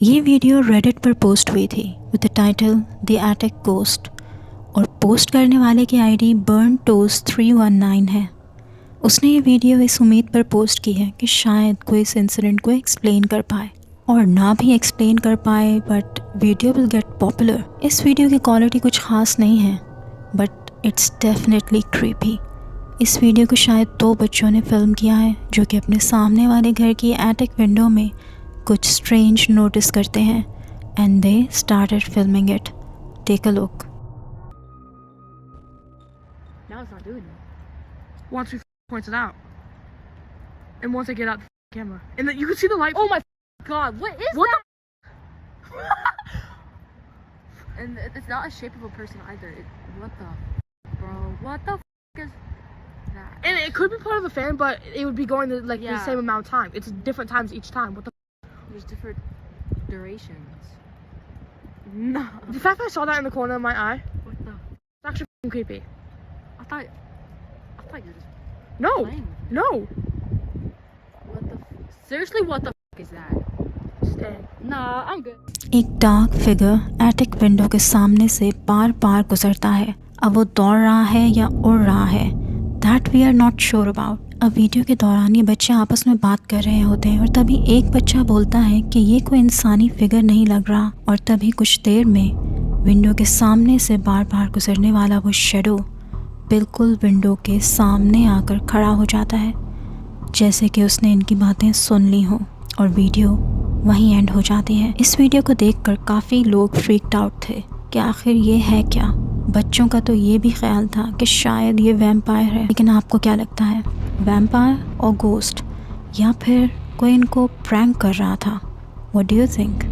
ये वीडियो रेडिट पर पोस्ट हुई थी with the title the attic ghost, और पोस्ट करने वाले की आईडी बर्न टोस 319 है। उसने ये वीडियो इस उम्मीद पर पोस्ट की है कि शायद कोई इस इंसिडेंट को एक्सप्लेन कर पाए, और ना भी एक्सप्लेन कर पाए but video will get popular. इस वीडियो की क्वालिटी कुछ ख़ास नहीं है बट इट्स डेफिनेटली क्रीपी। इस वीडियो को शायद 2 बच्चों ने फिल्म किया है जो कि अपने सामने वाले घर की एटिक विंडो में कुछ स्ट्रेंज नोटिस करते हैं and they started filming it. Take a look. Now it's not doing it. Once we points it out, and once I get out the camera, and then you can see the light. Oh my god! What is that? And it's not a shape of a person either. What the, bro? What the is that? And it could be part of the fan, but it would be going to like the same amount of time. It's different times each time. What the? There's different durations. No. The fact that I saw that in the corner of my eye. What the? It's actually f***ing creepy. I thought you were just. No. No. What the? Seriously, what the is that? Stay. Nah, I'm good. एक dark figure attic window के सामने से बार बार गुजरता है। अब वो दौड़ रहा है या उड़ रहा है, that we are not sure about. अब वीडियो के दौरान ये बच्चे आपस में बात कर रहे होते हैं और तभी एक बच्चा बोलता है कि ये कोई इंसानी फिगर नहीं लग रहा, और तभी कुछ देर में विंडो के सामने से बार बार गुजरने वाला वो शेडो बिल्कुल विंडो के सामने आकर खड़ा हो जाता है, जैसे कि उसने इनकी बातें सुन ली हों, और वीडियो वहीं एंड हो जाती है। इस वीडियो को देखकर काफ़ी लोग फ्रीक्ड आउट थे कि आखिर ये है क्या, बच्चों का तो ये भी ख्याल था कि शायद ये वैम्पायर है, लेकिन आपको क्या लगता है, वैम्पायर और गोस्ट, या फिर कोई इनको प्रैंक कर रहा था? What do you think?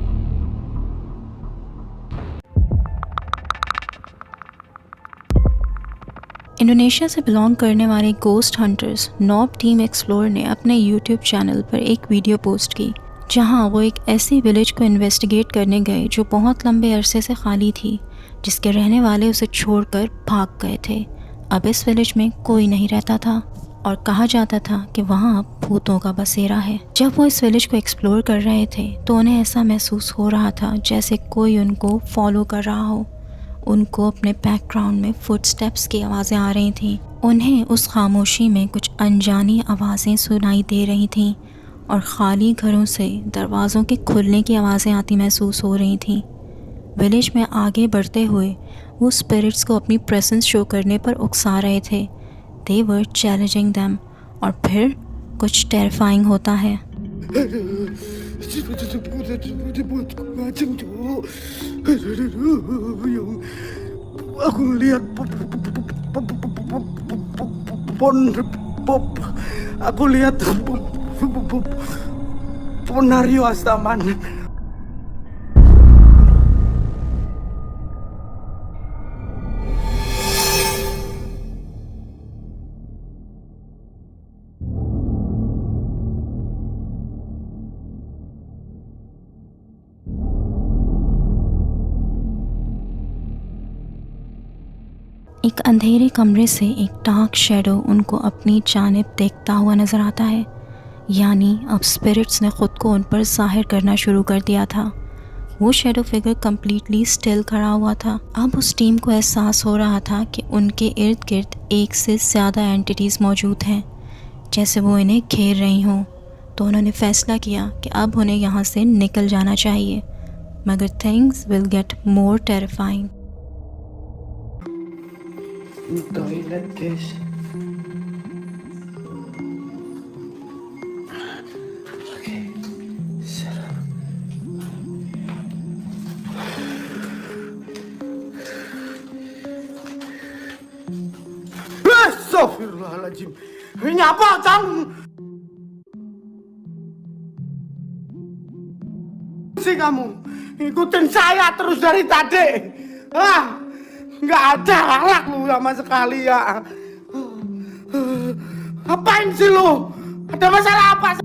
Indonesia से बिलोंग करने वाले ghost hunters knob team explore ने अपने यूट्यूब चैनल पर एक वीडियो पोस्ट की जहां वो एक ऐसी विलेज को इन्वेस्टिगेट करने गए जो बहुत लंबे अरसे से खाली थी, जिसके रहने वाले उसे छोड़कर भाग गए थे। अब इस विलेज में कोई नहीं रहता था और कहा जाता था कि वहाँ अब भूतों का बसेरा है। जब वो इस विलेज को एक्सप्लोर कर रहे थे तो उन्हें ऐसा महसूस हो रहा था जैसे कोई उनको फॉलो कर रहा हो। उनको अपने बैकग्राउंड में फुटस्टेप्स की आवाज़ें आ रही थीं। उन्हें उस खामोशी में कुछ अनजानी आवाज़ें सुनाई दे रही थीं और ख़ाली घरों से दरवाज़ों के खुलने की आवाज़ें आती महसूस हो रही थीं। विलेज में आगे बढ़ते हुए वो स्पिरिट्स को अपनी प्रेजेंस शो करने पर उकसा रहे थे। दे वर चैलेंजिंग देम। और फिर कुछ टेरिफाइंग होता है। Aku lihat aku lihat Ponario Astaman. एक अंधेरे कमरे से एक डार्क शैडो उनको अपनी जानिब देखता हुआ नज़र आता है। यानी अब स्पिरिट्स ने ख़ुद को उन पर ज़ाहिर करना शुरू कर दिया था। वो शैडो फिगर कम्प्लीटली स्टिल खड़ा हुआ था। अब उस टीम को एहसास हो रहा था कि उनके इर्द गिर्द एक से ज़्यादा एंटिटीज़ मौजूद हैं, जैसे वो इन्हें घेर रही हों। तो उन्होंने फ़ैसला किया कि अब उन्हें यहाँ से निकल जाना चाहिए, मगर things will get more terrifying. Toilet, guys. Okay. Astagfirullahaladzim. Ini apa, Cang? Si kamu ikutin saya terus dari tadi. Nggak ada akhlak lu sama sekali ya. Apain sih lu? Ada masalah apa?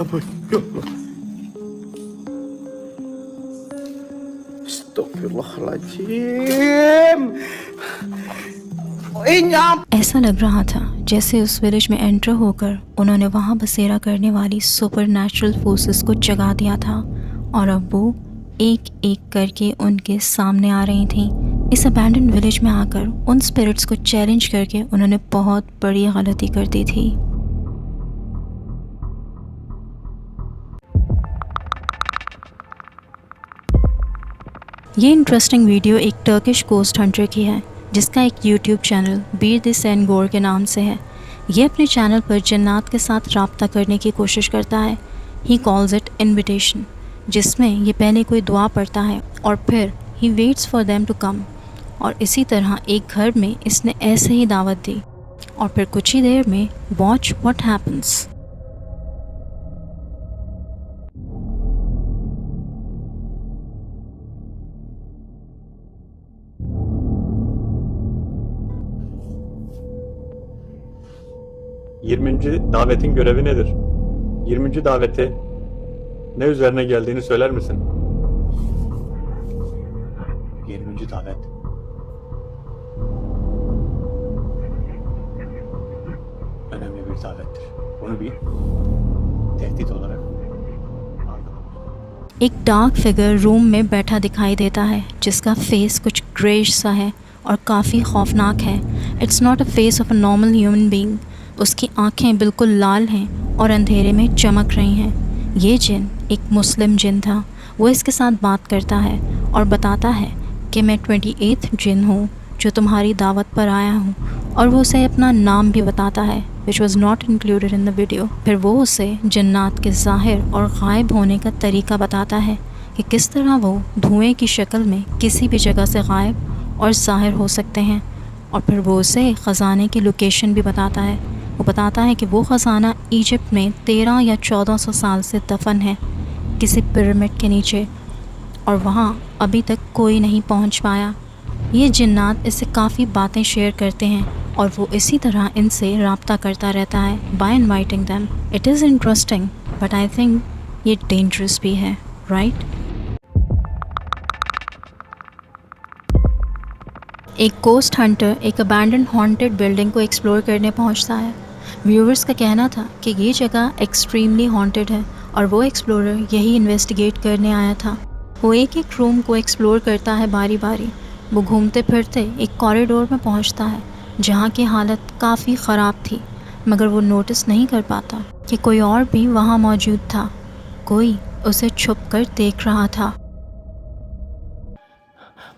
Apa? Ya Allah. Astagfirullahaladzim. ऐसा लग रहा था जैसे उस village में enter होकर उन्होंने वहाँ बसेरा करने वाली सुपर नेचुरल फोर्सेस को जगा दिया था और अब वो एक एक करके उनके सामने आ रही थीं। इस अबैंडन विलेज में आकर उन स्पिरिट्स को चैलेंज करके उन्होंने बहुत बड़ी गलती कर दी थी। ये इंटरेस्टिंग वीडियो एक टर्किश गोस्ट हंटर की है जिसका एक यूट्यूब चैनल बीर सेनगोर के नाम से है। ये अपने चैनल पर जन्नात के साथ राब्ता करने की कोशिश करता है। ही कॉल्स इट इनविटेशन, जिसमें ये पहले कोई दुआ पढ़ता है और फिर he waits for them to come. और इसी तरह एक घर में इसने ऐसे ही दावत दी और फिर कुछ ही देर में watch what happens. davetin görevi nedir? 20. daveti ne üzerine geldiğini söyler misin? 20. davet. Önemli bir davettir. Bunu bir tehdit olarak algılamak. एक डार्क फिगर रूम में बैठा दिखाई देता है जिसका फेस कुछ ग्रेश सा है और काफ़ी खौफनाक है। It's not a face of a normal human being. उसकी आंखें बिल्कुल लाल हैं और अंधेरे में चमक रही हैं। ये जिन एक मुस्लिम जिन था। वो इसके साथ बात करता है और बताता है कि मैं 28th जिन हूँ जो तुम्हारी दावत पर आया हूँ। और वो उसे अपना नाम भी बताता है, which was not included in the video. फिर वो उसे जन्नात के ज़ाहिर और गायब होने का तरीका बताता है कि किस तरह वो धुएं की शक्ल में किसी भी जगह से गायब और ज़ाहिर हो सकते हैं। और फिर वो उसे ख़जाने की लोकेशन भी बताता है। वो बताता है कि वो ख़जाना इजिप्ट में 13 या 1400 साल से दफन है किसी पिरामिड के नीचे, और वहाँ अभी तक कोई नहीं पहुँच पाया। ये जिन्नात इससे काफ़ी बातें शेयर करते हैं और वो इसी तरह इनसे रब्ता करता रहता है by inviting them. It is interesting but I think ये डेंजरस भी है, राइट? एक गोस्ट हंटर एक अबैंडन्ड हॉन्टेड बिल्डिंग को एक्सप्लोर करने पहुंचता है। व्यूअर्स का कहना था कि ये जगह एक्सट्रीमली हॉन्टेड है और वो एक्सप्लोरर यही इन्वेस्टिगेट करने आया था। वो एक एक रूम को एक्सप्लोर करता है बारी बारी। वो घूमते फिरते एक कॉरिडोर में पहुंचता है जहाँ की हालत काफ़ी ख़राब थी, मगर वो नोटिस नहीं कर पाता कि कोई और भी वहाँ मौजूद था। कोई उसे छुप कर देख रहा था।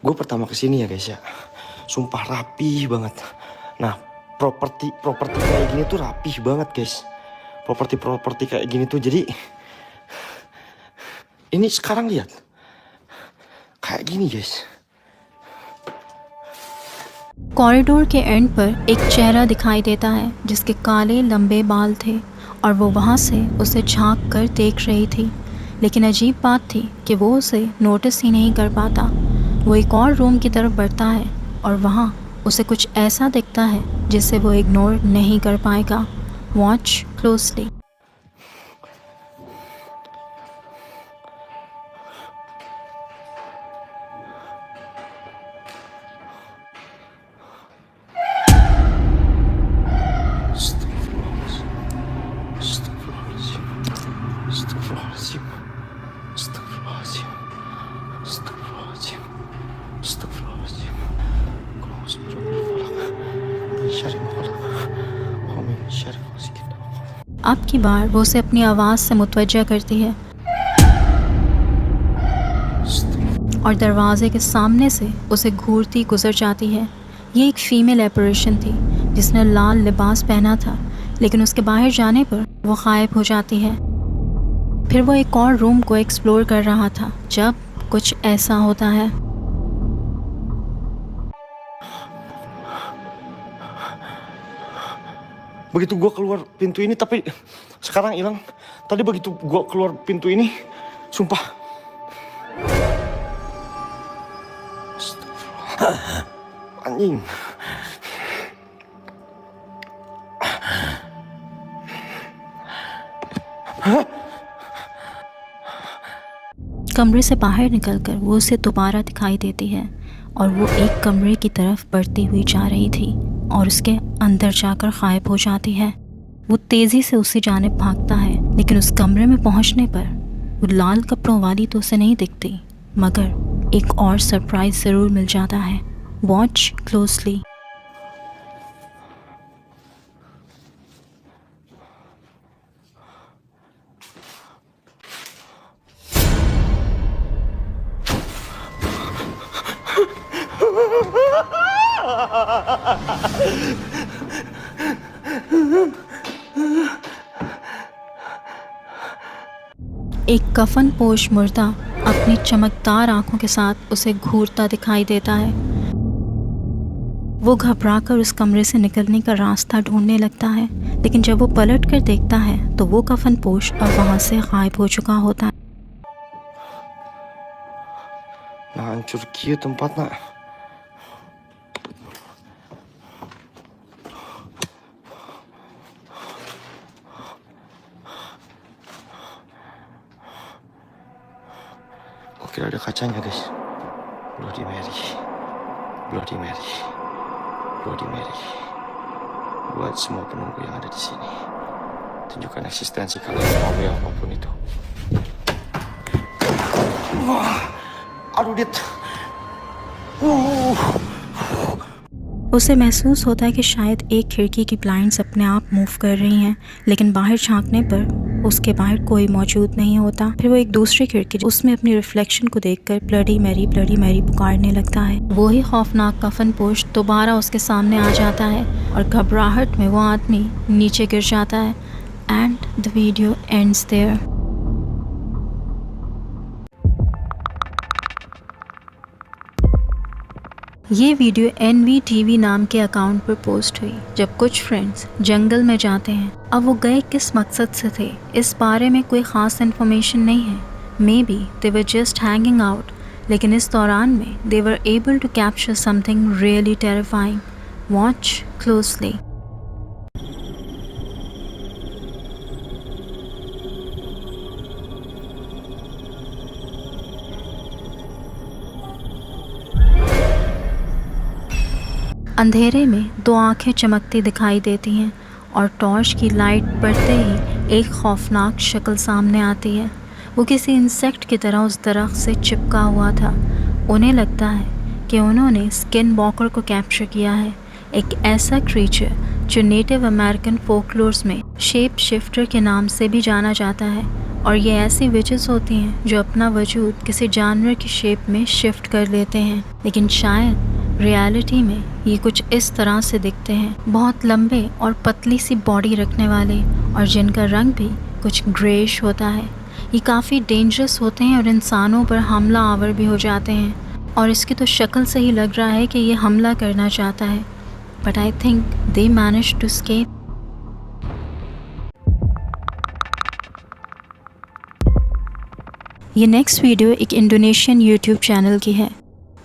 Gue pertama kesini ya guys ya, sumpah rapih banget. Nah, properti kayak gini tuh rapih banget guys. Properti kayak gini tuh, jadi ini sekarang lihat kayak gini guys. Corridor के एंड पर एक चेहरा दिखाई देता है जिसके काले लंबे बाल थे और वो वहाँ से उसे झांक कर देख रही थी। लेकिन अजीब बात थी कि वो उसे नोटिस ही नहीं कर पाता। वो एक और रूम की तरफ बढ़ता है और वहाँ उसे कुछ ऐसा दिखता है जिसे वो इग्नोर नहीं कर पाएगा। Watch closely. अब की बार वो उसे अपनी आवाज़ से मुतवज्जा करती है और दरवाजे के सामने से उसे घूरती गुजर जाती है। ये एक फ़ीमेल एपरेशन थी जिसने लाल लिबास पहना था, लेकिन उसके बाहर जाने पर वो गायब हो जाती है। फिर वो एक और रूम को एक्सप्लोर कर रहा था जब कुछ ऐसा होता है। Begitu gue keluar pintu ini, tapi sekarang hilang. Tadi begitu gue keluar pintu ini, sumpah. Anjing. कमरे से बाहर निकलकर वो उसे दोबारा दिखाई देती है और वो एक कमरे की तरफ बढ़ती हुई जा रही थी और उसके अंदर जाकर गायब हो जाती है। वो तेज़ी से उसी जानिब भागता है, लेकिन उस कमरे में पहुंचने पर वो लाल कपड़ों वाली तो उसे नहीं दिखती, मगर एक और सरप्राइज़ ज़रूर मिल जाता है। Watch closely. एक कफन पोश मुर्दा अपनी चमकदार आंखों के साथ उसे घूरता दिखाई देता है। वो घबराकर उस कमरे से निकलने का रास्ता ढूंढने लगता है, लेकिन जब वो पलट कर देखता है तो वो कफन पोश अब वहाँ से गायब हो चुका होता है। Nah, hancur kia tempatnya. Gue kira ada kacanya guys. Bloody Mary, Bloody Mary, Bloody Mary. Buat semua penunggu yang ada di sini, tunjukkan eksistensi kalian mau apapun itu. Wah, aduh dit. उसे महसूस होता है कि शायद एक खिड़की की blinds अपने आप मूव कर रही हैं, लेकिन बाहर झांकने पर उसके बाहर कोई मौजूद नहीं होता। फिर वो एक दूसरी खिड़की उसमें अपनी रिफ्लेक्शन को देखकर ब्लडी मैरी पुकारने लगता है। वही खौफनाक कफन पोश दोबारा उसके सामने आ जाता है और घबराहट में वो आदमी नीचे गिर जाता है। And the video ends there. ये वीडियो NVTV नाम के अकाउंट पर पोस्ट हुई जब कुछ फ्रेंड्स जंगल में जाते हैं। अब वो गए किस मकसद से थे इस बारे में कोई ख़ास इन्फॉर्मेशन नहीं है। Maybe they were just hanging out, लेकिन इस दौरान में they were able to capture something really terrifying. Watch closely. अंधेरे में दो आंखें चमकती दिखाई देती हैं और टॉर्च की लाइट पड़ते ही एक खौफनाक शक्ल सामने आती है। वो किसी इंसेक्ट की तरह उस दरख्त से चिपका हुआ था। उन्हें लगता है कि उन्होंने स्किन वॉकर को कैप्चर किया है, एक ऐसा क्रीचर जो नेटिव अमेरिकन फोकलोर्स में शेप शिफ्टर के नाम से भी जाना जाता है। और ये ऐसी विचेस होती हैं जो अपना वजूद किसी जानवर की शेप में शिफ्ट कर लेते हैं, लेकिन शायद रियलिटी में ये कुछ इस तरह से दिखते हैं। बहुत लंबे और पतली सी बॉडी रखने वाले और जिनका रंग भी कुछ ग्रेइश होता है। ये काफ़ी डेंजरस होते हैं और इंसानों पर हमला आवर भी हो जाते हैं। और इसकी तो शक्ल से ही लग रहा है कि ये हमला करना चाहता है। But I think they manage to escape. ये नेक्स्ट वीडियो एक इंडोनेशियन यूट्यूब चैनल की है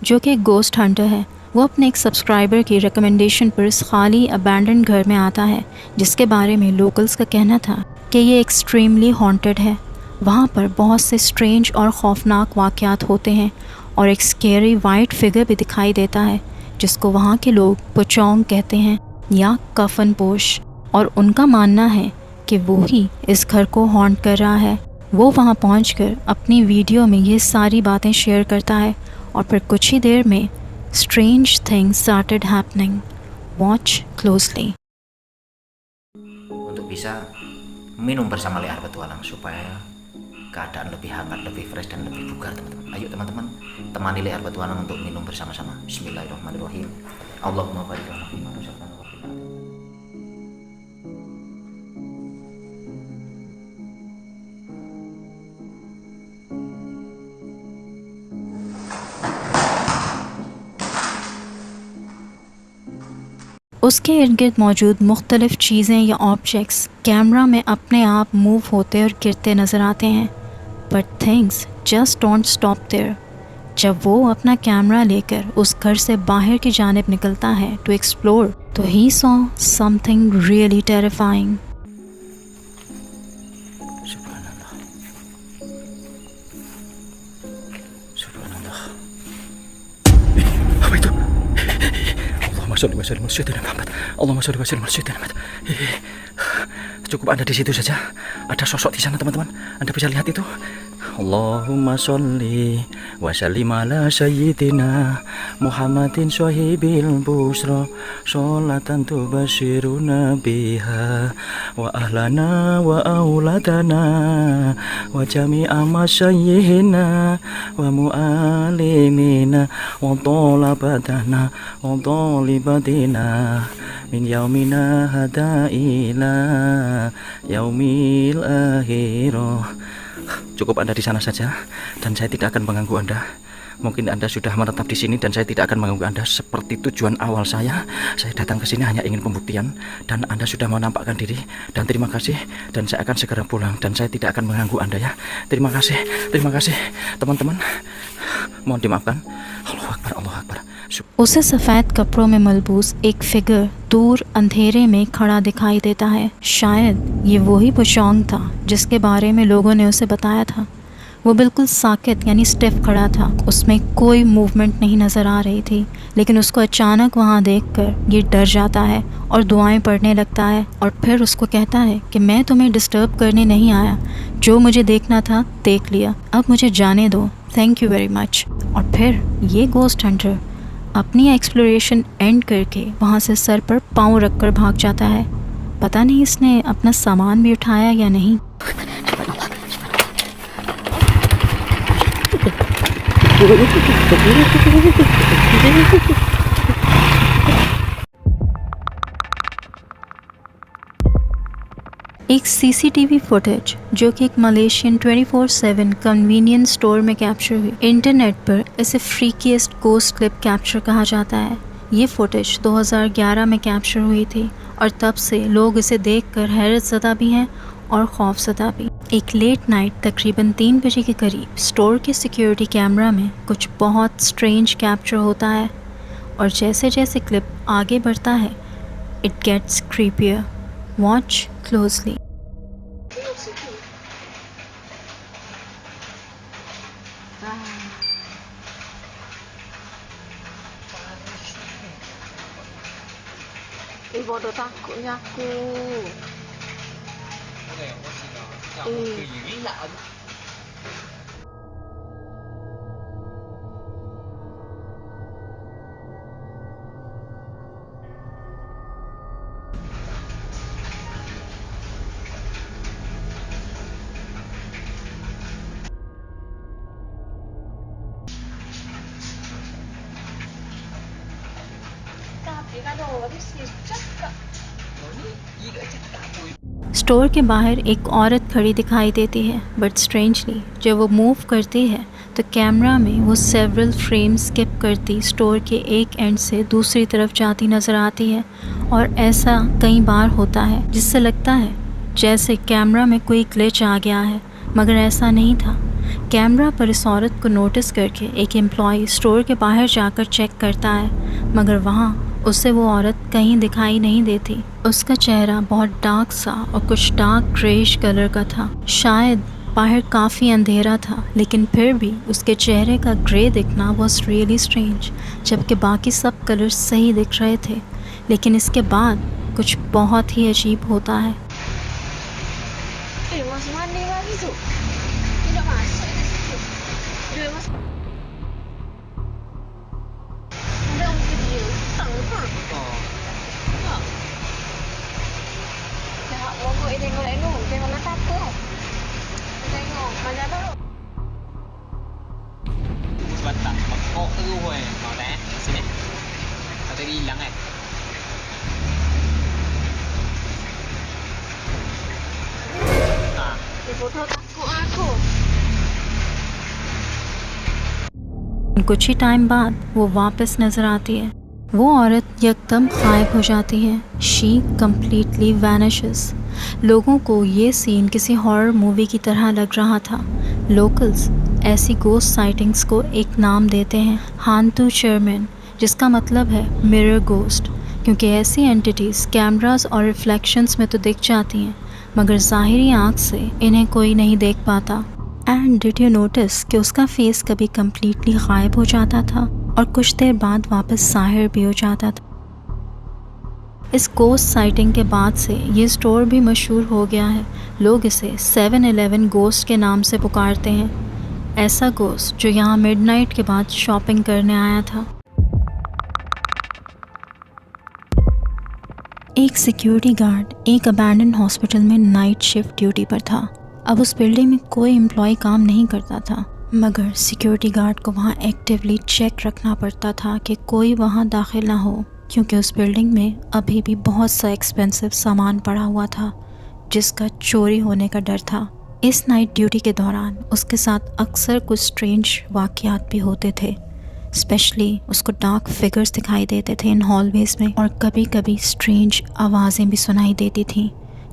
जो कि एक गोस्ट हंटर है। वो अपने एक सब्सक्राइबर की रिकमेंडेशन पर इस खाली अबैंडन घर में आता है जिसके बारे में लोकल्स का कहना था कि ये एक्सट्रीमली हॉन्टेड है। वहाँ पर बहुत से स्ट्रेंज और खौफनाक वाक़यात होते हैं और एक स्केरी वाइट फिगर भी दिखाई देता है जिसको वहाँ के लोग पुचोंग कहते हैं या कफन पोश। और उनका मानना है कि वो ही इस घर को हॉन्ट कर रहा है। वो वहाँ पहुँचकर अपनी वीडियो में ये सारी बातें शेयर करता है और फिर कुछ ही देर में strange things started happening. Watch closely. Untuk bisa minum bersama liar petualang supaya keadaan lebih hangat, lebih fresh dan lebih bugar, teman-teman. Ayo teman-teman, temani liar petualang untuk minum bersama-sama. Bismillahirrahmanirrahim. Allahumma barik lana fi ma razaqtana wa qina adzabannar. उसके इर्द गिर्द मौजूद मुख्तलिफ़ चीज़ें या objects camera में अपने आप मूव होते और गिरते नज़र आते हैं। But things just don't stop there. जब वो अपना कैमरा लेकर उस घर से बाहर की जानिब निकलता है टू एक्सप्लोर, तो he saw something really terrifying. Allahumma sholli wa sallim ala sayyidina Muhammad. Cukup Anda di situ saja. Ada sosok di sana, teman-teman. Anda bisa lihat itu. Allahumma sholli wa sallim ala sayyidina Muhammadin sahibil busra sholatan tubashiruna biha wa ahlana wa auladana wa jami'a masyayihina wa mu'alimina wa talabatana wa talibatina min yaumina hada ila yaumil akhirah. Cukup Anda di sana saja dan saya tidak akan mengganggu Anda. Mungkin Anda sudah menetap di sini dan saya tidak akan mengganggu Anda seperti tujuan awal saya. Saya datang ke sini hanya ingin pembuktian dan Anda sudah mau nampakkan diri dan terima kasih dan saya akan segera pulang dan saya tidak akan mengganggu Anda ya. Terima kasih teman-teman. Mohon dimaafkan. Allahu Akbar, Allahu Akbar. उसे सफ़ेद कपड़ों में मलबूस एक figure दूर अंधेरे में खड़ा दिखाई देता है। शायद ये वही पुचोंग था जिसके बारे में लोगों ने उसे बताया था। वो बिल्कुल साकित यानी स्टिफ खड़ा था, उसमें कोई मूवमेंट नहीं नज़र आ रही थी। लेकिन उसको अचानक वहाँ देखकर ये डर जाता है और दुआएं पढ़ने लगता है और फिर उसको कहता है कि मैं तुम्हें डिस्टर्ब करने नहीं आया, जो मुझे देखना था देख लिया, अब मुझे जाने दो, थैंक यू वेरी मच। और फिर ये गोस्ट हंटर अपनी एक्सप्लोरेशन एंड करके वहाँ से सर पर पाँव रखकर भाग जाता है। पता नहीं इसने अपना सामान भी उठाया या नहीं। एक सीसीटीवी फुटेज जो कि एक मलेशियन 24/7 कन्वीनियंस स्टोर में कैप्चर हुई। इंटरनेट पर इसे फ्रीकीएस्ट गोस्ट क्लिप कैप्चर कहा जाता है। ये फुटेज 2011 में कैप्चर हुई थी और तब से लोग इसे देखकर हैरतज़दा भी हैं और खौफज़दा भी। एक लेट नाइट तकरीबन 3 बजे के करीब स्टोर के सिक्योरिटी कैमरा में कुछ बहुत स्ट्रेंज कैप्चर होता है और जैसे जैसे क्लिप आगे बढ़ता है it gets creepier. Watch closely. Bodoh takutnya aku. Store के बाहर एक औरत खड़ी दिखाई देती है बट स्ट्रेंजली जब वो मूव करती है तो कैमरा में वो सेवरल फ्रेम स्किप करती स्टोर के एक एंड से दूसरी तरफ जाती नज़र आती है और ऐसा कई बार होता है जिससे लगता है जैसे कैमरा में कोई ग्लिच आ गया है, मगर ऐसा नहीं था। कैमरा पर इस औरत को नोटिस करके एक एम्प्लॉय स्टोर के बाहर जाकर चेक करता है मगर वहाँ उसे वो औरत कहीं दिखाई नहीं देती। उसका चेहरा बहुत डार्क सा और कुछ डार्क ग्रेइश कलर का था। शायद बाहर काफ़ी अंधेरा था लेकिन फिर भी उसके चेहरे का ग्रे दिखना वॉज रियली स्ट्रेंज, जबकि बाकी सब कलर्स सही दिख रहे थे। लेकिन इसके बाद कुछ बहुत ही अजीब होता है। कुछ ही टाइम बाद वो वापस नज़र आती है। वो औरत यकदम गायब हो जाती है। She completely vanishes. लोगों को ये सीन किसी हॉरर मूवी की तरह लग रहा था। लोकल्स ऐसी गोस्ट साइटिंग्स को एक नाम देते हैं, हांतू चेयरमैन, जिसका मतलब है मिरर गोस्ट, क्योंकि ऐसी एंटिटीज़ कैमरास और रिफ्लेक्शंस में तो दिख जाती हैं मगर ज़ाहिरी आँख से इन्हें कोई नहीं देख पाता। एंड डिड यू नोटिस कि उसका फेस कभी कम्प्लीटली गायब हो जाता था और कुछ देर बाद वापस ज़ाहिर भी हो जाता था। इस गोस्ट साइटिंग के बाद से ये स्टोर भी मशहूर हो गया है। लोग इसे 7-Eleven गोस्ट के नाम से पुकारते हैं। ऐसा गोस्ट जो यहाँ मिडनाइट के बाद शॉपिंग करने आया था। एक सिक्योरिटी गार्ड एक अबैंडन हॉस्पिटल में नाइट शिफ्ट ड्यूटी पर था। अब उस बिल्डिंग में कोई एम्प्लॉय काम नहीं करता था मगर सिक्योरिटी गार्ड को वहाँ एक्टिवली चेक रखना पड़ता था कि कोई वहाँ दाखिल ना हो, क्योंकि उस बिल्डिंग में अभी भी बहुत सा एक्सपेंसिव सामान पड़ा हुआ था जिसका चोरी होने का डर था। इस नाइट ड्यूटी के दौरान उसके साथ अक्सर कुछ स्ट्रेंज वाक़यात भी होते थे। स्पेशली उसको डार्क फिगर्स दिखाई देते थे इन हॉलवेज में और कभी कभी स्ट्रेंज आवाज़ें भी सुनाई देती थीं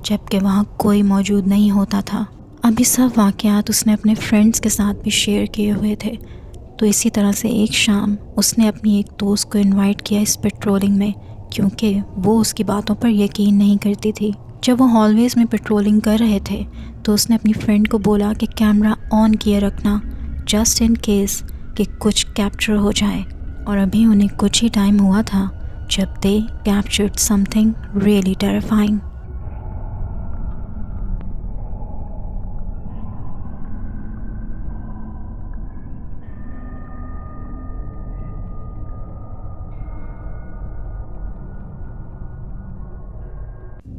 जबकि वहाँ कोई मौजूद नहीं होता था। अभी सब वाक़यात उसने अपने फ्रेंड्स के साथ भी शेयर किए हुए थे। तो इसी तरह से एक शाम उसने अपनी एक दोस्त को इनवाइट किया इस पेट्रोलिंग में, क्योंकि वो उसकी बातों पर यकीन नहीं करती थी। जब वो हॉलवेज़ में पेट्रोलिंग कर रहे थे तो उसने अपनी फ्रेंड को बोला कि कैमरा ऑन किए रखना, जस्ट इन केस कि कुछ कैप्चर हो जाए। और अभी उन्हें कुछ ही टाइम हुआ था जब दे कैप्चर्ड समथिंग रियली टेरिफाइंग।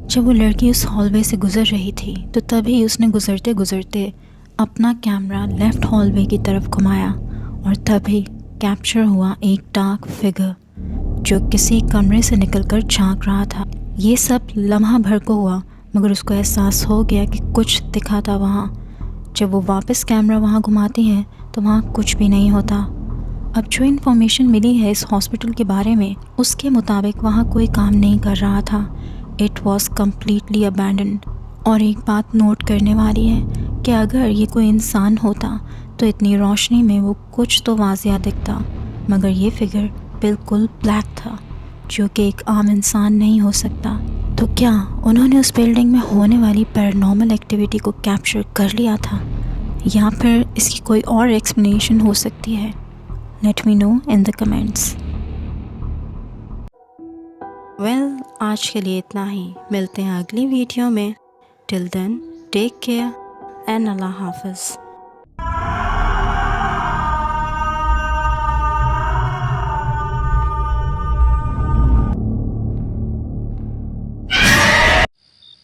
जब वो लड़की उस हॉलवे से गुज़र रही थी तो तभी उसने गुज़रते गुज़रते अपना कैमरा लेफ़्ट हॉलवे की तरफ घुमाया और तभी कैप्चर हुआ एक डार्क फिगर जो किसी कमरे से निकलकर झांक रहा था। ये सब लम्हा भर को हुआ, मगर उसको एहसास हो गया कि कुछ दिखा था वहाँ। जब वो वापस कैमरा वहाँ घुमाती है तो वहाँ कुछ भी नहीं होता। अब जो इन्फॉर्मेशन मिली है इस हॉस्पिटल के बारे में, उसके मुताबिक वहाँ कोई काम नहीं कर रहा था। It was completely abandoned. और एक बात नोट करने वाली है कि अगर ये कोई इंसान होता तो इतनी रोशनी में वो कुछ तो वाज़िया दिखता, मगर ये फिगर बिल्कुल ब्लैक था, जो कि एक आम इंसान नहीं हो सकता। तो क्या उन्होंने उस बिल्डिंग में होने वाली पैरानॉर्मल एक्टिविटी को कैप्चर कर लिया था, या फिर इसकी कोई और एक्सप्लेनेशन हो सकती है? Let me know in the comments. Well, आज के लिए इतना ही। मिलते हैं अगली वीडियो में। Till then, take care and अल्लाह हाफिज़।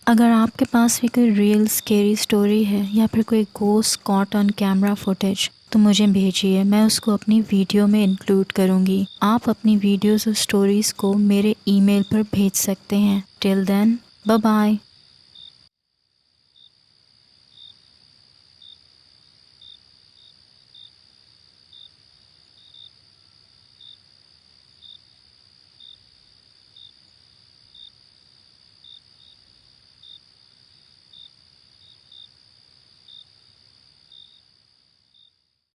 अगर आपके पास भी कोई रियल स्केरी स्टोरी है या फिर कोई ghost caught on camera footage, तो मुझे भेजिए, मैं उसको अपनी वीडियो में इंक्लूड करूँगी। आप अपनी वीडियोज़ और स्टोरीज़ को मेरे ईमेल पर भेज सकते हैं। Till then, bye bye.